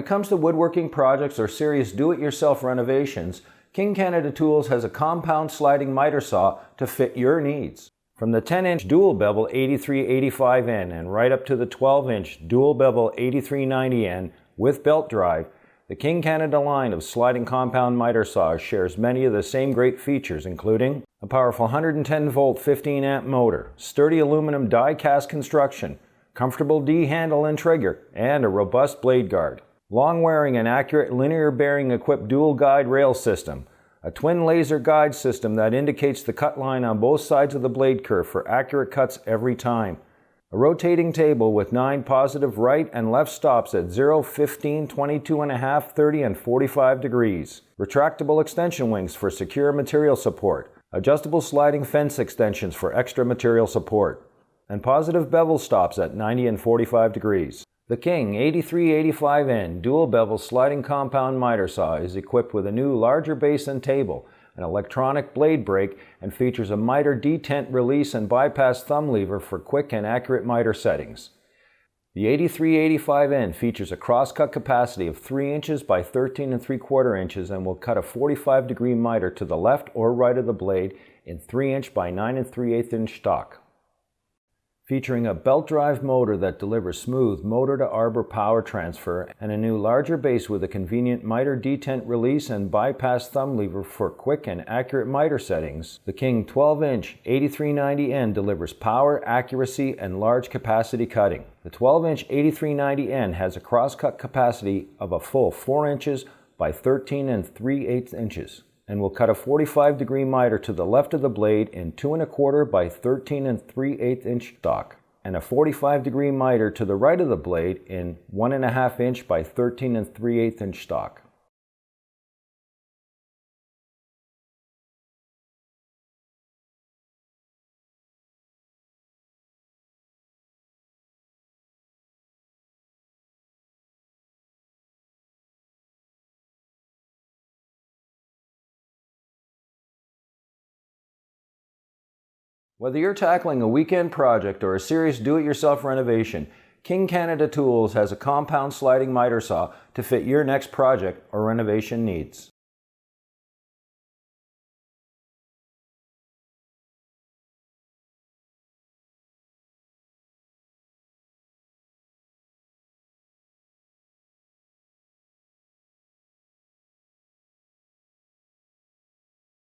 it comes to woodworking projects or serious do-it-yourself renovations, King Canada Tools has a compound sliding miter saw to fit your needs. From the 10-inch dual bevel 8385N and right up to the 12-inch dual bevel 8390N with belt drive, the King Canada line of sliding compound miter saws shares many of the same great features, including a powerful 110-volt 15-amp motor, sturdy aluminum die-cast construction, comfortable D handle and trigger, and a robust blade guard. Long-wearing and accurate linear bearing equipped dual guide rail system, a twin laser guide system that indicates the cut line on both sides of the blade curve for accurate cuts every time. A rotating table with 9 positive right and left stops at 0, 15, 22.5, 30, and 45 degrees. Retractable extension wings for secure material support. Adjustable sliding fence extensions for extra material support. And positive bevel stops at 90 and 45 degrees. The King 8385N dual bevel sliding compound miter saw is equipped with a new larger base and table, an electronic blade brake, and features a miter detent release and bypass thumb lever for quick and accurate miter settings. The 8385N features a cross-cut capacity of 3 inches by 13 3/4 inches and will cut a 45-degree miter to the left or right of the blade in 3-inch by 9 3/8 inch stock. Featuring a belt drive motor that delivers smooth motor-to-arbor power transfer and a new larger base with a convenient miter detent release and bypass thumb lever for quick and accurate miter settings, the King 12-inch 8390N delivers power, accuracy, and large capacity cutting. The 12-inch 8390N has a cross-cut capacity of a full 4 inches by 13 3/8 inches. And will cut a 45-degree miter to the left of the blade in 2 1/4 by 13 3/8 inch stock, and a 45-degree miter to the right of the blade in 1 1/2 inch by 13 3/8 inch stock. Whether you're tackling a weekend project or a serious do-it-yourself renovation, King Canada Tools has a compound sliding miter saw to fit your next project or renovation needs.